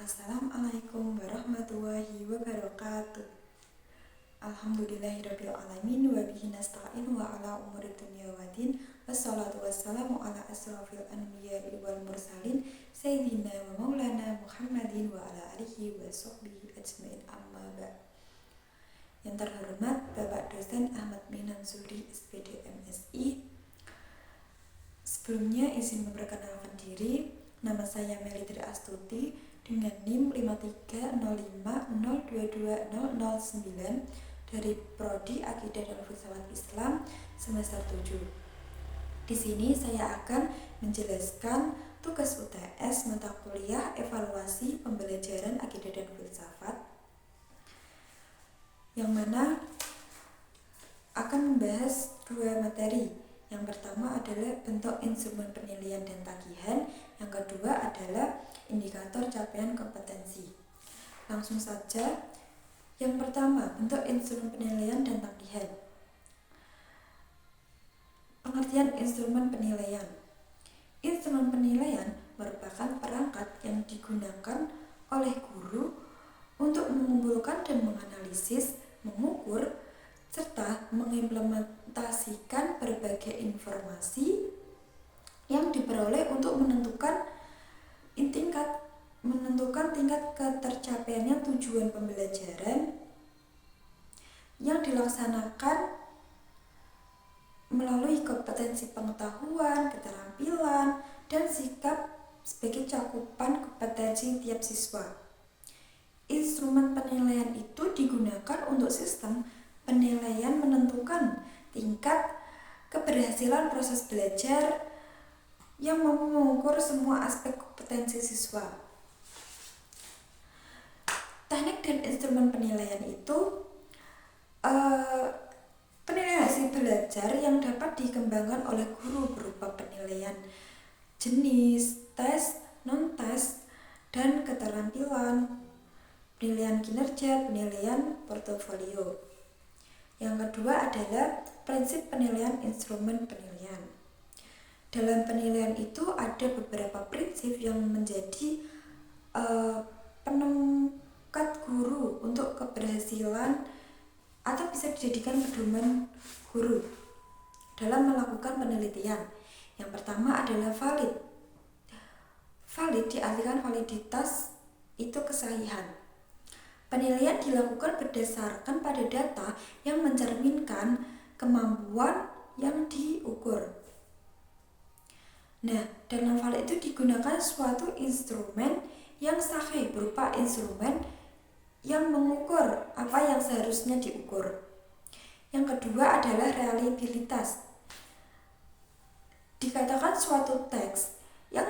Assalamualaikum warahmatullahi wabarakatuh. Alhamdulillahirabbil alamin wa bihi nasta'in wa ala umuri dunya waddin. Wassalatu wassalamu ala asrofil anbiya'i wal mursalin sayyidina wa maulana Muhammadin wa ala alihi wa sahbihi ajmain, amma ba'd. Yang terhormat Bapak Dosen Ahmad Minan Suri SPD MSI. Sebelumnya izin memperkenalkan diri. Nama saya Melitri Astuti dengan NIM 53050220009 dari Prodi Akidah dan Filsafat Islam semester 7. Di sini saya akan menjelaskan tugas UTS mata kuliah evaluasi pembelajaran akidah dan filsafat, yang mana akan membahas dua materi. Yang pertama adalah bentuk instrumen penilaian dan tagihan, yang kedua adalah indikator capaian kompetensi. Langsung saja, yang pertama, bentuk instrumen penilaian dan tagihan. Pengertian instrumen penilaian. Instrumen penilaian merupakan perangkat yang digunakan oleh guru untuk mengumpulkan dan menganalisis, mengukur, serta mengimplementasikan berbagai informasi yang diperoleh untuk menentukan tingkat ketercapaiannya tujuan pembelajaran yang dilaksanakan melalui kompetensi pengetahuan, keterampilan, dan sikap sebagai cakupan kompetensi tiap siswa. Instrumen penilaian itu digunakan untuk sistem penilaian menentukan tingkat keberhasilan proses belajar yang mengukur semua aspek kompetensi siswa. Teknik dan instrumen penilaian itu penilaian hasil belajar yang dapat dikembangkan oleh guru berupa penilaian jenis, tes, non-tes, dan keterampilan, penilaian kinerja, penilaian portofolio. Yang kedua adalah prinsip penilaian instrumen penilaian. Dalam penilaian itu ada beberapa prinsip yang menjadi penengkat guru untuk keberhasilan atau bisa dijadikan pedoman guru dalam melakukan penelitian. Yang pertama adalah valid. Valid diartikan validitas itu kesahihan. Penilaian dilakukan berdasarkan pada data yang mencerminkan kemampuan yang diukur. Nah, dalam valid itu digunakan suatu instrumen yang sahih berupa instrumen yang mengukur apa yang seharusnya diukur. Yang kedua adalah reliabilitas. Dikatakan suatu teks yang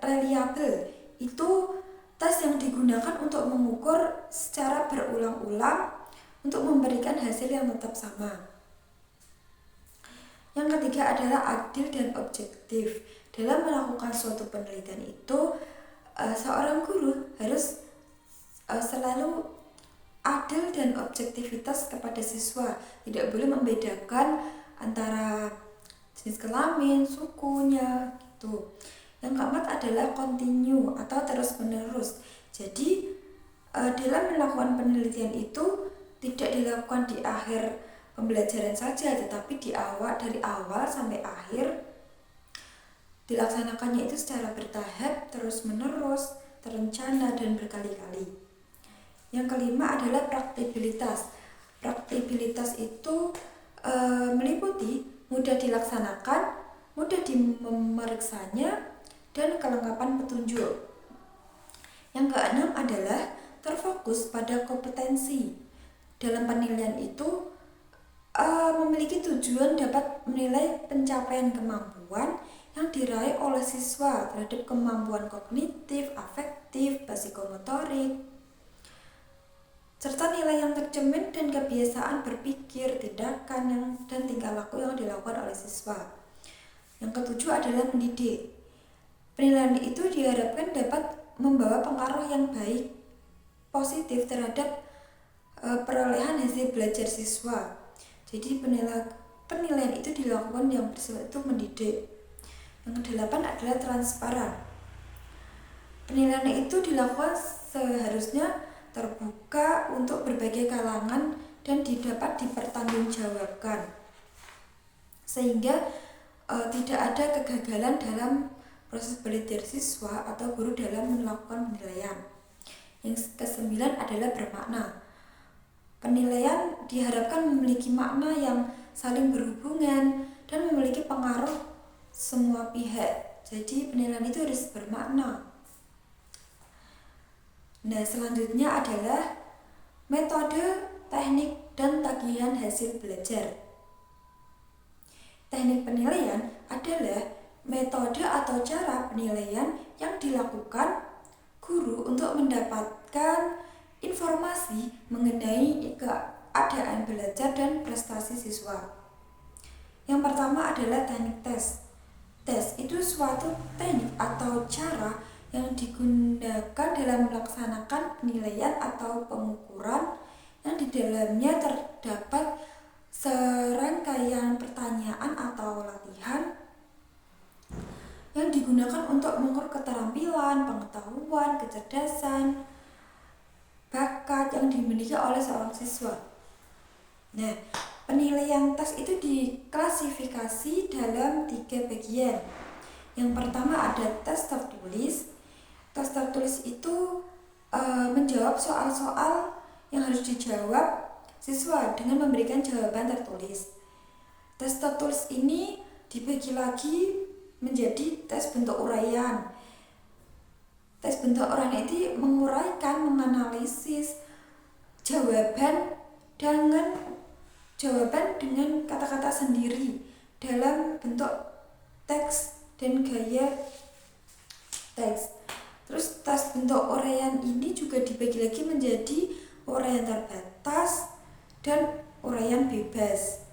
reliable itu tes yang digunakan untuk mengukur secara berulang-ulang untuk memberikan hasil yang tetap sama. Yang ketiga adalah adil dan objektif. Dalam melakukan suatu penelitian itu, seorang guru harus selalu adil dan objektivitas kepada siswa. Tidak boleh membedakan antara jenis kelamin, sukunya, gitu. Yang keempat adalah continue atau terus-menerus. Jadi dalam melakukan penelitian itu tidak dilakukan di akhir pembelajaran saja, tetapi dari awal sampai akhir dilaksanakannya itu secara bertahap, terus-menerus, terencana, dan berkali-kali. Yang kelima adalah praktikabilitas. Praktikabilitas itu meliputi mudah dilaksanakan, mudah memeriksanya, dan kelengkapan petunjuk. Yang keenam adalah terfokus pada kompetensi. Dalam penilaian itu memiliki tujuan dapat menilai pencapaian kemampuan yang diraih oleh siswa terhadap kemampuan kognitif, afektif, psikomotorik, serta nilai yang tercermin dan kebiasaan berpikir, tindakan, dan tingkah laku yang dilakukan oleh siswa. Yang ketujuh adalah mendidik. Penilaian itu diharapkan dapat membawa pengaruh yang baik, positif terhadap perolehan hasil belajar siswa. Jadi penilaian itu dilakukan yang bersifat itu mendidik. Yang kedelapan adalah transparan. Penilaian itu dilakukan seharusnya terbuka untuk berbagai kalangan dan dapat dipertanggungjawabkan, sehingga tidak ada kegagalan dalam proses belajar siswa atau guru dalam melakukan penilaian. Yang kesembilan adalah bermakna. Penilaian diharapkan memiliki makna yang saling berhubungan dan memiliki pengaruh semua pihak. Jadi penilaian itu harus bermakna. Nah, selanjutnya adalah metode, teknik, dan tagihan hasil belajar. Teknik penilaian adalah metode atau cara penilaian yang dilakukan guru untuk mendapatkan informasi mengenai keadaan belajar dan prestasi siswa. Yang pertama adalah teknik tes. Tes itu suatu teknik atau cara yang digunakan dalam melaksanakan penilaian atau pengukuran yang di dalamnya terdapat serangkaian pertanyaan atau latihan yang digunakan untuk mengukur keterampilan, pengetahuan, kecerdasan, bakat yang dimiliki oleh seorang siswa. Nah, penilaian tes itu diklasifikasi dalam 3 bagian. Yang pertama ada tes tertulis. Tes tertulis itu menjawab soal-soal yang harus dijawab siswa dengan memberikan jawaban tertulis. Tes tertulis ini dibagi lagi menjadi tes bentuk uraian. Tes bentuk uraian itu menguraikan, menganalisis jawaban dengan kata-kata sendiri dalam bentuk teks dan gaya teks. Terus tes bentuk uraian ini juga dibagi lagi menjadi uraian terbatas dan uraian bebas.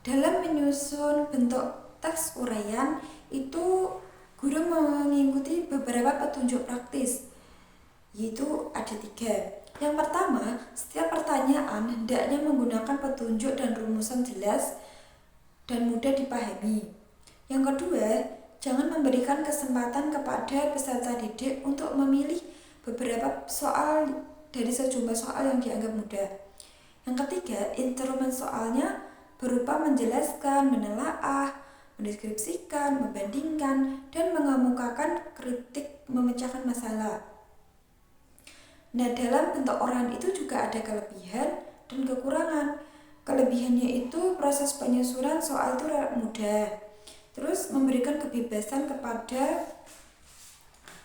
Dalam menyusun bentuk teks uraian itu guru mengikuti beberapa petunjuk praktis, yaitu ada 3. Yang pertama, setiap pertanyaan hendaknya menggunakan petunjuk dan rumusan jelas dan mudah dipahami. Yang kedua, jangan memberikan kesempatan kepada peserta didik untuk memilih beberapa soal dari sejumlah soal yang dianggap mudah. Yang ketiga, instrumen soalnya berupa menjelaskan, menelaah, mendeskripsikan, membandingkan, dan mengemukakan kritik memecahkan masalah. Nah, dalam bentuk uraian itu juga ada kelebihan dan kekurangan. Kelebihannya itu proses penyusunan soal itu mudah. Terus memberikan kebebasan kepada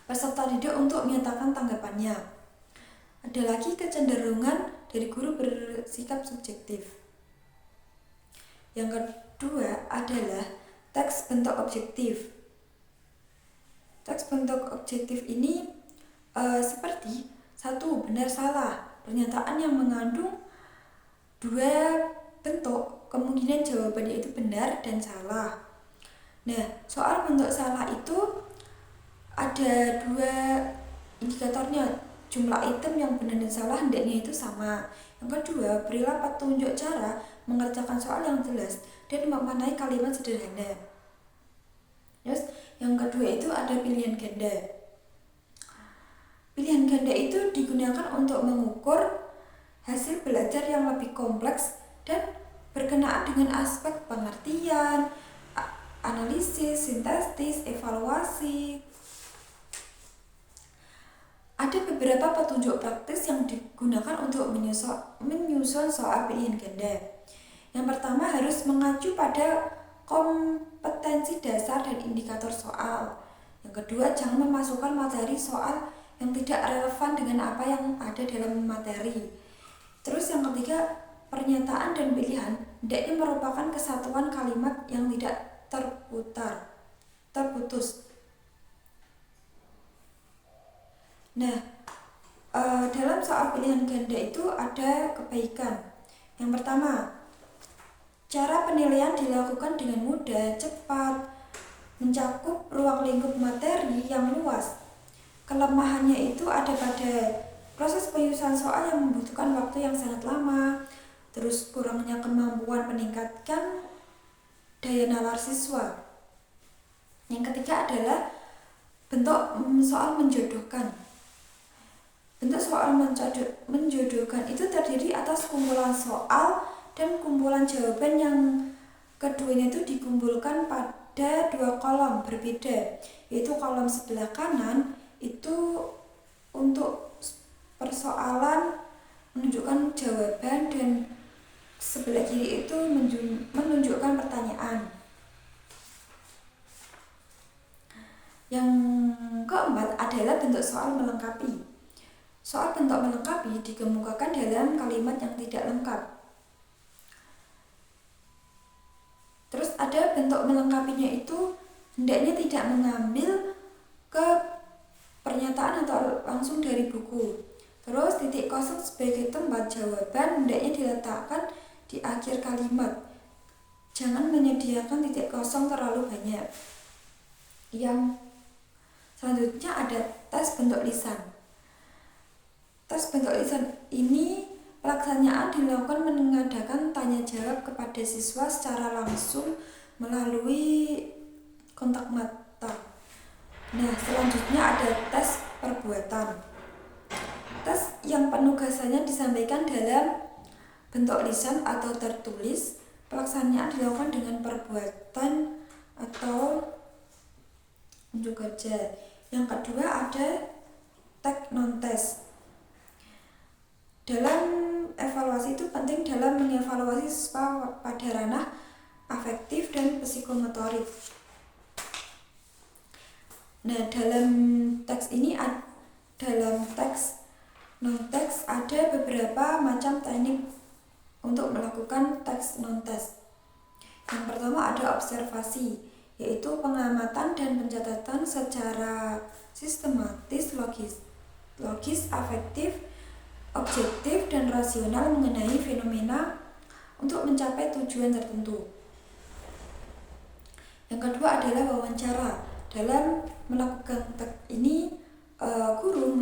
peserta didik untuk menyatakan tanggapannya. Ada lagi kecenderungan dari guru bersikap subjektif. Yang kedua adalah teks bentuk objektif. Teks bentuk objektif ini seperti 1. Benar salah. Pernyataan yang mengandung 2 bentuk, kemungkinan jawabannya itu benar dan salah. Nah, soal bentuk salah itu ada 2 indikatornya. Jumlah item yang benar dan salah hendaknya itu sama. Yang kedua, berilah petunjuk cara mengerjakan soal yang jelas dan memaknai kalimat sederhana. Terus yang kedua itu ada pilihan ganda. Pilihan ganda itu digunakan untuk mengukur hasil belajar yang lebih kompleks dan berkenaan dengan aspek pengertian, analisis, sintesis, evaluasi. Ada beberapa petunjuk praktis yang digunakan untuk menyusun soal pilihan ganda. Yang pertama, harus mengacu pada kompetensi dasar dan indikator soal. Yang kedua, jangan memasukkan materi soal yang tidak relevan dengan apa yang ada dalam materi. Terus yang ketiga, pernyataan dan pilihan hendaknya merupakan kesatuan kalimat yang tidak terputus. Nah, dalam soal pilihan ganda itu ada kebaikan. Yang pertama, cara penilaian dilakukan dengan mudah, cepat, mencakup ruang lingkup materi yang luas. Kelemahannya itu ada pada proses penyusunan soal yang membutuhkan waktu yang sangat lama, terus kurangnya kemampuan meningkatkan daya nalar siswa. Yang ketiga adalah bentuk soal menjodohkan. Bentuk soal menjodohkan itu terdiri atas kumpulan soal dan kumpulan jawaban yang keduanya itu dikumpulkan pada dua kolom berbeda, yaitu kolom sebelah kanan itu untuk persoalan menunjukkan jawaban dan sebelah kiri itu menunjukkan pertanyaan. Yang keempat adalah bentuk soal melengkapi. Soal bentuk melengkapi dikemukakan dalam kalimat yang tidak lengkap. Terus ada bentuk melengkapinya itu hendaknya tidak mengambil ke pernyataan atau langsung dari buku. Terus titik kosong sebagai tempat jawaban hendaknya diletakkan di akhir kalimat. Jangan menyediakan titik kosong terlalu banyak. Yang selanjutnya ada tes bentuk lisan. Tes bentuk lisan ini pelaksanaan dilakukan mengadakan tanya jawab kepada siswa secara langsung melalui kontak mata. Nah, selanjutnya ada tes perbuatan. Tes yang penugasannya disampaikan dalam bentuk lisan atau tertulis. Pelaksanaan dilakukan dengan perbuatan atau unjuk kerja. Yang kedua ada tes non-tes. Dalam evaluasi itu penting dalam mengevaluasi siswa pada ranah afektif dan psikomotorik. Nah, dalam teks non-teks ada beberapa macam teknik untuk melakukan teks non-teks. Yang pertama ada observasi, yaitu pengamatan dan pencatatan secara sistematis, logis, afektif, objektif dan rasional mengenai fenomena untuk mencapai tujuan tertentu. Yang kedua adalah wawancara. Dalam melakukan teks ini, guru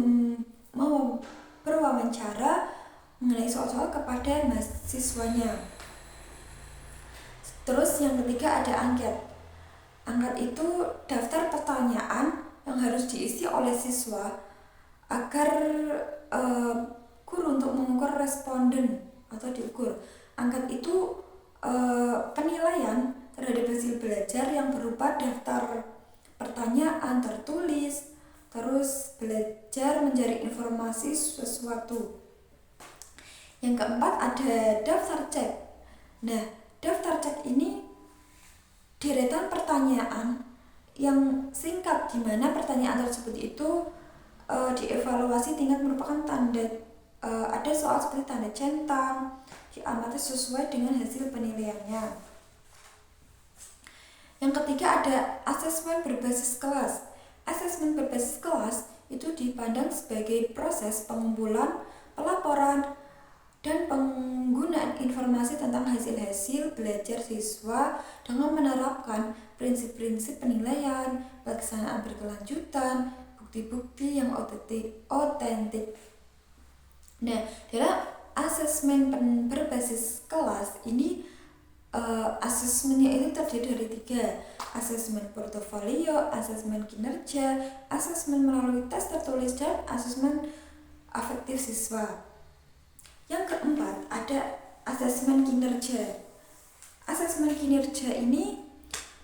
mau berwawancara mengenai soal-soal kepada mahasiswanya. Terus yang ketiga ada angket. Angket itu daftar pertanyaan yang harus diisi oleh siswa agar guru untuk mengukur responden atau diukur. Angket itu penilaian terhadap hasil belajar yang berupa daftar pertanyaan tertulis, terus belajar mencari informasi sesuatu. Yang keempat ada daftar cek. Nah, daftar cek ini deretan pertanyaan yang singkat di mana pertanyaan tersebut itu dievaluasi tingkat merupakan tanda ada soal seperti tanda centang, diamati sesuai dengan hasil penilaiannya. Yang ketiga ada asesmen berbasis kelas. Asesmen berbasis kelas itu dipandang sebagai proses pengumpulan, pelaporan, dan penggunaan informasi tentang hasil-hasil belajar siswa dengan menerapkan prinsip-prinsip penilaian, pelaksanaan berkelanjutan, bukti-bukti yang otentik. Nah, dalam asesmen berbasis kelas ini asesmennya ini terdiri dari 3, asesmen portofolio, asesmen kinerja, asesmen melalui tes tertulis, dan asesmen afektif siswa. Yang keempat ada asesmen kinerja. Asesmen kinerja ini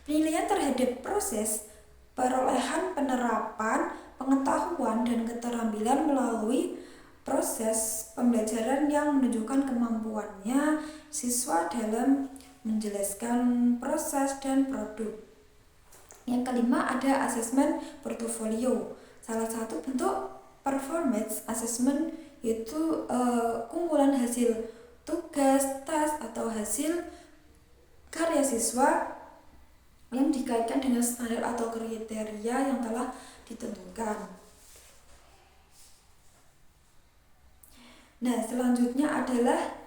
penilaian terhadap proses perolehan penerapan pengetahuan dan keterampilan melalui proses pembelajaran yang menunjukkan kemampuannya siswa dalam menjelaskan proses dan produk. Yang kelima ada asesmen portofolio. Salah satu bentuk performance assessment yaitu kumpulan hasil tugas, tes, atau hasil karya siswa yang dikaitkan dengan standar atau kriteria yang telah ditentukan. Nah, selanjutnya adalah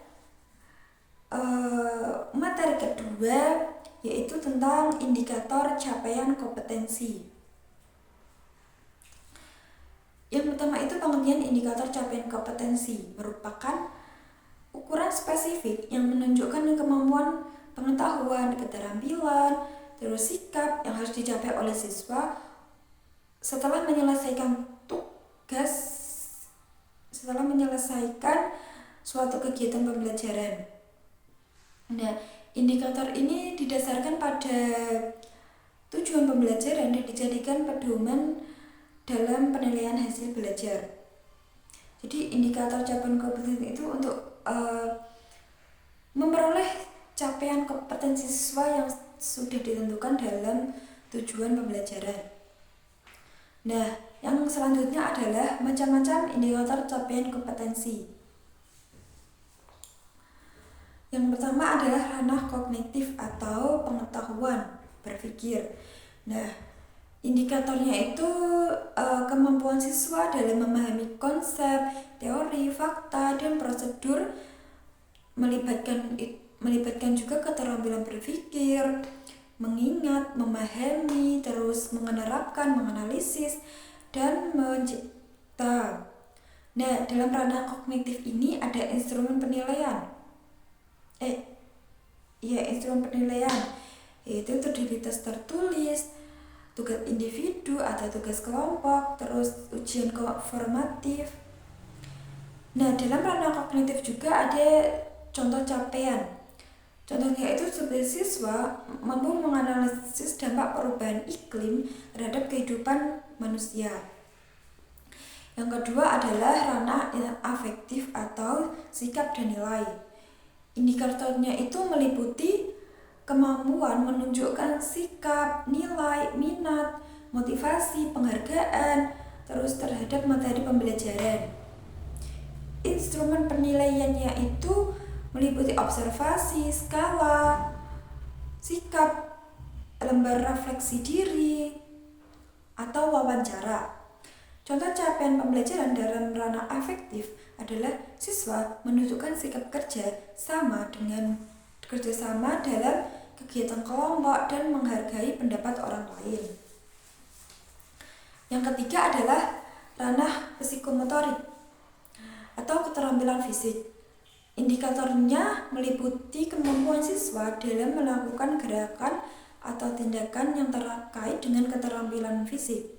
materi kedua, yaitu tentang indikator capaian kompetensi. Yang pertama itu pengertian indikator capaian kompetensi merupakan ukuran spesifik yang menunjukkan kemampuan, pengetahuan, keterampilan, terus sikap yang harus dicapai oleh siswa setelah menyelesaikan tugas, setelah menyelesaikan suatu kegiatan pembelajaran. Nah, indikator ini didasarkan pada tujuan pembelajaran dan dijadikan pedoman dalam penilaian hasil belajar. Jadi indikator capaian kompetensi itu untuk memperoleh capaian kompetensi siswa yang sudah ditentukan dalam tujuan pembelajaran. Nah, yang selanjutnya adalah macam-macam indikator capaian kompetensi. Yang pertama adalah ranah kognitif atau pengetahuan berpikir. Nah, indikatornya itu kemampuan siswa dalam memahami konsep, teori, fakta, dan prosedur, melibatkan juga keterampilan berpikir, mengingat, memahami, terus menerapkan, menganalisis, dan mencipta. Nah, dalam ranah kognitif ini ada instrumen penilaian. Instrumen penilaian yaitu terdiri tes tertulis, tugas individu atau tugas kelompok, terus ujian formatif. Nah, dalam ranah kognitif juga ada contoh capaian. Contohnya itu sebagai siswa mampu menganalisis dampak perubahan iklim terhadap kehidupan manusia. Yang kedua adalah ranah afektif atau sikap dan nilai. Indikatornya itu meliputi kemampuan menunjukkan sikap, nilai, minat, motivasi, penghargaan, terus terhadap materi pembelajaran. Instrumen penilaiannya itu meliputi observasi, skala, sikap, lembar refleksi diri, atau wawancara. Contoh capaian pembelajaran dalam ranah afektif adalah siswa menunjukkan sikap kerjasama dalam kegiatan kelompok dan menghargai pendapat orang lain. Yang ketiga adalah ranah psikomotorik atau keterampilan fisik. Indikatornya meliputi kemampuan siswa dalam melakukan gerakan atau tindakan yang terkait dengan keterampilan fisik.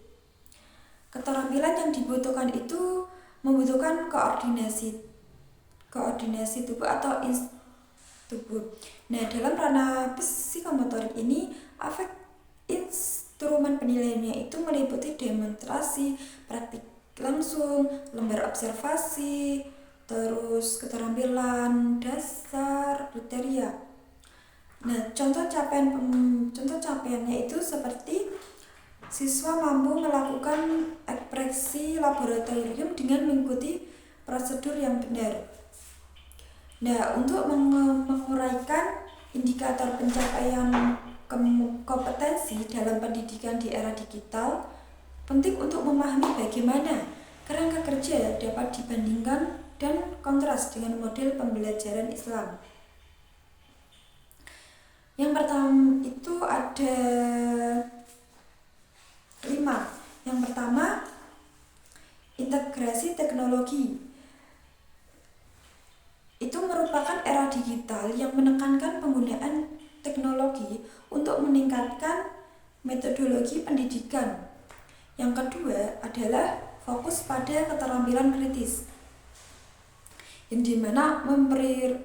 Keterampilan yang dibutuhkan itu membutuhkan koordinasi tubuh atau tubuh. Nah, dalam ranah psikomotorik ini, instrumen penilaiannya itu meliputi demonstrasi, praktik langsung, lembar observasi, terus keterampilan dasar, kriteria. Nah, contoh capaiannya itu seperti siswa mampu melakukan ekspresi laboratorium dengan mengikuti prosedur yang benar. Nah, untuk menguraikan indikator pencapaian kompetensi dalam pendidikan di era digital, penting untuk memahami bagaimana kerangka kerja dapat dibandingkan dan kontras dengan model pembelajaran Islam. Yang pertama itu ada 5. Yang pertama, integrasi teknologi. Itu merupakan era digital yang menekankan penggunaan teknologi untuk meningkatkan metodologi pendidikan. Yang kedua adalah fokus pada keterampilan kritis, yang dimana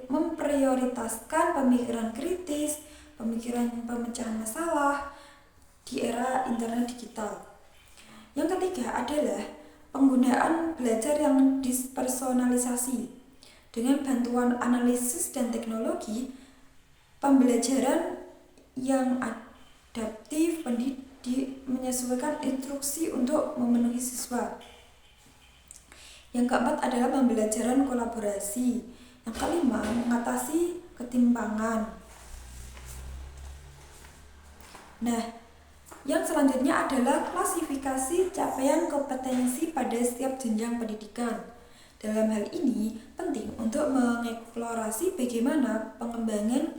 memprioritaskan pemikiran kritis, pemikiran pemecahan masalah di era internet digital. Yang ketiga adalah penggunaan belajar yang dispersonalisasi. Dengan bantuan analisis dan teknologi, pembelajaran yang adaptif menyesuaikan instruksi untuk memenuhi siswa. Yang keempat adalah pembelajaran kolaborasi. Yang kelima, mengatasi ketimpangan. Nah, yang selanjutnya adalah klasifikasi capaian kompetensi pada setiap jenjang pendidikan. Dalam hal ini, penting untuk mengeksplorasi bagaimana pengembangan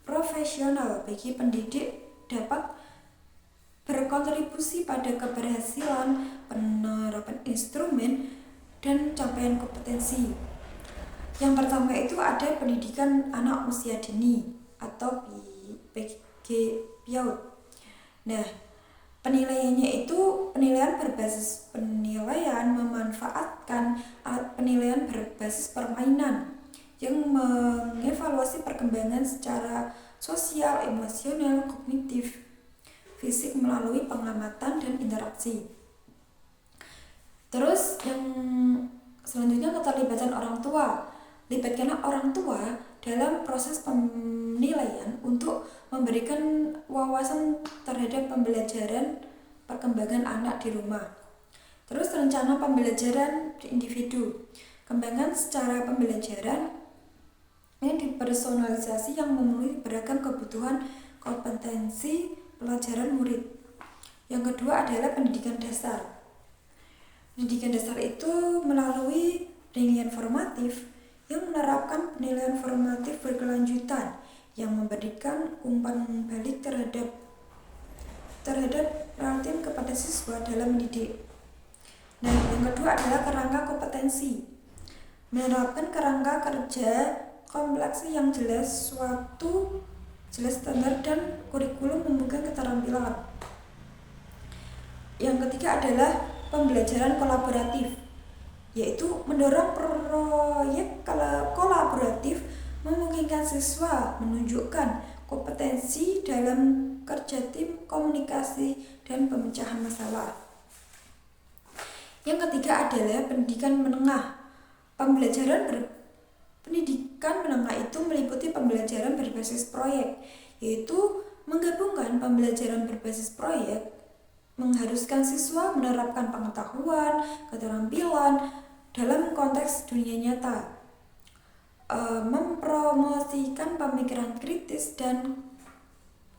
profesional bagi pendidik dapat berkontribusi pada keberhasilan penerapan instrumen dan capaian kompetensi. Yang pertama itu ada pendidikan anak usia dini atau PG PAUD. Nah, Penilaiannya itu penilaian berbasis penilaian memanfaatkan alat penilaian berbasis permainan yang mengevaluasi perkembangan secara sosial, emosional, kognitif, fisik melalui pengamatan dan interaksi. Terus yang selanjutnya keterlibatan orang tua. Libatkanlah orang tua dalam proses penilaian untuk memberikan wawasan terhadap pembelajaran perkembangan anak di rumah. Terus rencana pembelajaran di individu. Kembangkan secara pembelajaran yang dipersonalisasi yang memenuhi beragam kebutuhan kompetensi pelajaran murid. Yang kedua adalah pendidikan dasar. Pendidikan dasar itu melalui penilaian formatif yang menerapkan penilaian formatif berkelanjutan yang memberikan umpan balik terhadap relatif kepada siswa dalam mendidik. Nah, yang kedua adalah kerangka kompetensi. Menerapkan kerangka kerja kompleks yang jelas standar dan kurikulum membuka keterampilan. Yang ketiga adalah pembelajaran kolaboratif, yaitu mendorong proyek kolaboratif memungkinkan siswa menunjukkan kompetensi dalam kerja tim, komunikasi, dan pemecahan masalah. Yang ketiga adalah pendidikan menengah. Pendidikan menengah itu meliputi pembelajaran berbasis proyek, yaitu menggabungkan pembelajaran berbasis proyek mengharuskan siswa menerapkan pengetahuan, keterampilan dalam konteks dunia nyata, mempromosikan pemikiran kritis dan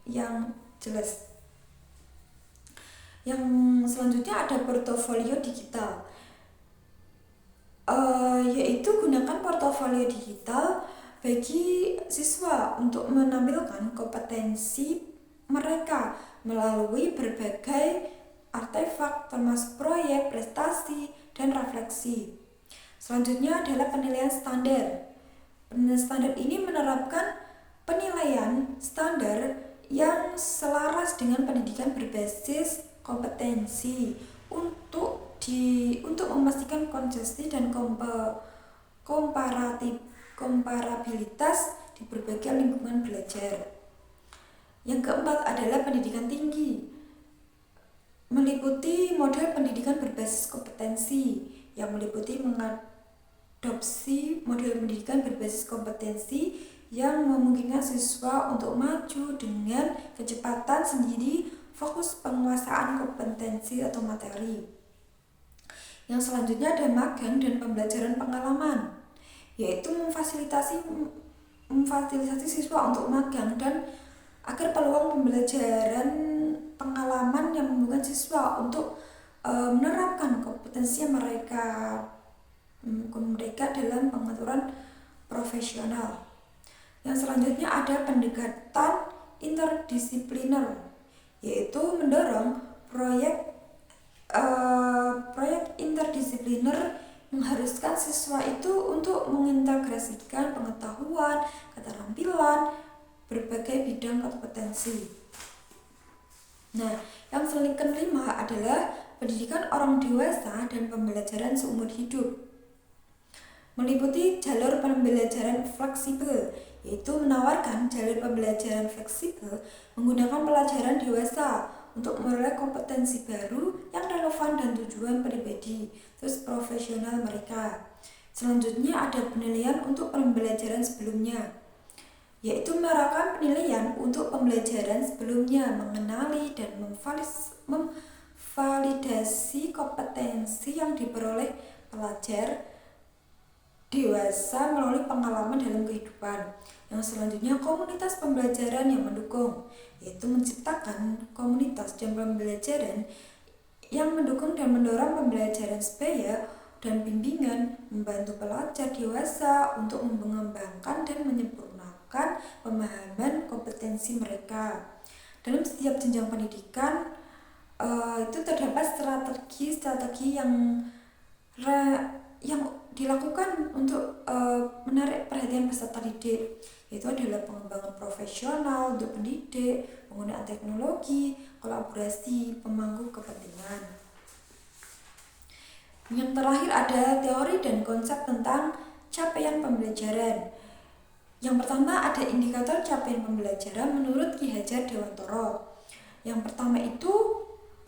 yang jelas. Yang selanjutnya ada portofolio digital, yaitu gunakan portofolio digital bagi siswa untuk menampilkan kompetensi mereka melalui berbagai artefak termasuk proyek, prestasi, dan refleksi. Selanjutnya adalah penilaian standar. Penilaian standar ini menerapkan penilaian standar yang selaras dengan pendidikan berbasis kompetensi untuk memastikan konsistensi dan komparabilitas di berbagai lingkungan belajar. Yang keempat adalah pendidikan tinggi, meliputi model pendidikan berbasis kompetensi yang meliputi mengadopsi model pendidikan berbasis kompetensi yang memungkinkan siswa untuk maju dengan kecepatan sendiri, fokus penguasaan kompetensi atau materi. Yang selanjutnya ada magang dan pembelajaran pengalaman, yaitu memfasilitasi siswa untuk magang dan agar peluang pembelajaran pengalaman yang membuat siswa untuk menerapkan kompetensi mereka dalam pengaturan profesional. Yang selanjutnya ada pendekatan interdisipliner, yaitu mendorong proyek interdisipliner mengharuskan siswa itu untuk mengintegrasikan pengetahuan, keterampilan, berbagai bidang kompetensi. Nah, yang kelima adalah pendidikan orang dewasa dan pembelajaran seumur hidup. Meliputi jalur pembelajaran fleksibel, yaitu menawarkan jalur pembelajaran fleksibel menggunakan pelajaran dewasa untuk memperoleh kompetensi baru yang relevan dan tujuan pribadi terus profesional mereka. Selanjutnya ada penilaian untuk pembelajaran sebelumnya, yaitu menerapkan penilaian untuk pembelajaran sebelumnya, mengenali dan memvalidasi kompetensi yang diperoleh pelajar dewasa melalui pengalaman dalam kehidupan. Yang selanjutnya komunitas pembelajaran yang mendukung, yaitu menciptakan komunitas dan pembelajaran yang mendukung dan mendorong pembelajaran sebaya dan bimbingan, membantu pelajar dewasa untuk mengembangkan dan menyempurnakan pemahaman kompetensi mereka. Dalam setiap jenjang pendidikan itu terdapat strategi yang dilakukan untuk menarik perhatian peserta didik, yaitu adalah pengembangan profesional untuk pendidik, penggunaan teknologi, kolaborasi, pemangku kepentingan. Yang terakhir ada teori dan konsep tentang capaian pembelajaran. Yang pertama ada indikator capaian pembelajaran menurut Ki Hajar Dewantara. Yang pertama itu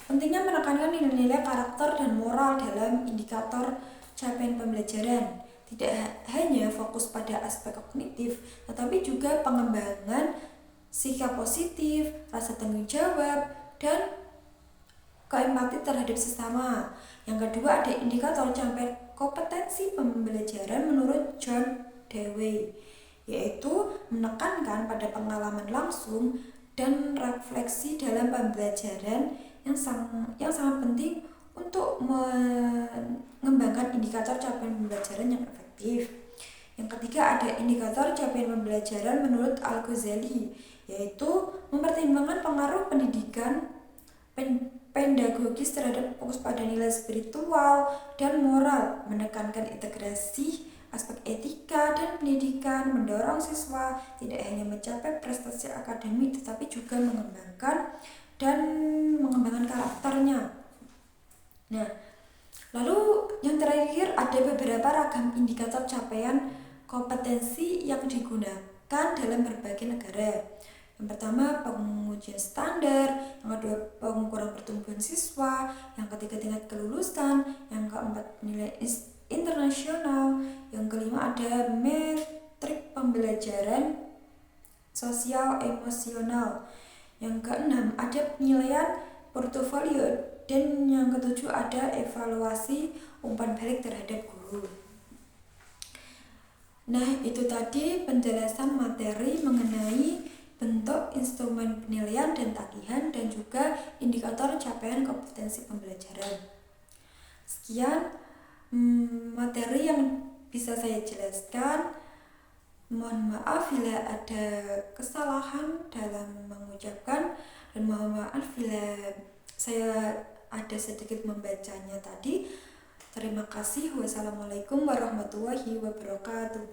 pentingnya menekankan nilai-nilai karakter dan moral dalam indikator capaian pembelajaran. Tidak hanya fokus pada aspek kognitif, tetapi juga pengembangan sikap positif, rasa tanggung jawab, dan keempati terhadap sesama. Yang kedua ada indikator capaian kompetensi pembelajaran menurut John Dewey, yaitu menekankan pada pengalaman langsung dan refleksi dalam pembelajaran yang sangat penting untuk mengembangkan indikator capaian pembelajaran yang efektif. Yang ketiga ada indikator capaian pembelajaran menurut Al-Ghazali, yaitu mempertimbangkan pengaruh pendidikan pedagogis terhadap fokus pada nilai spiritual dan moral, menekankan integrasi aspek etika dan pendidikan, mendorong siswa tidak hanya mencapai prestasi akademik tetapi juga mengembangkan karakternya. Nah, lalu yang terakhir ada beberapa ragam indikator capaian kompetensi yang digunakan dalam berbagai negara. Yang pertama pengujian standar, yang kedua pengukuran pertumbuhan siswa, yang ketiga tingkat kelulusan, yang keempat nilai internasional, yang kelima ada metrik pembelajaran sosial emosional, yang keenam ada penilaian portofolio, dan yang ketujuh ada evaluasi umpan balik terhadap guru. Nah, itu tadi penjelasan materi mengenai bentuk instrumen penilaian dan tagihan dan juga indikator capaian kompetensi pembelajaran. Sekian materi yang bisa saya jelaskan. Mohon maaf bila ada kesalahan dalam mengucapkan, dan mohon maaf bila saya ada sedikit membacanya tadi. Terima kasih. Wassalamualaikum warahmatullahi wabarakatuh.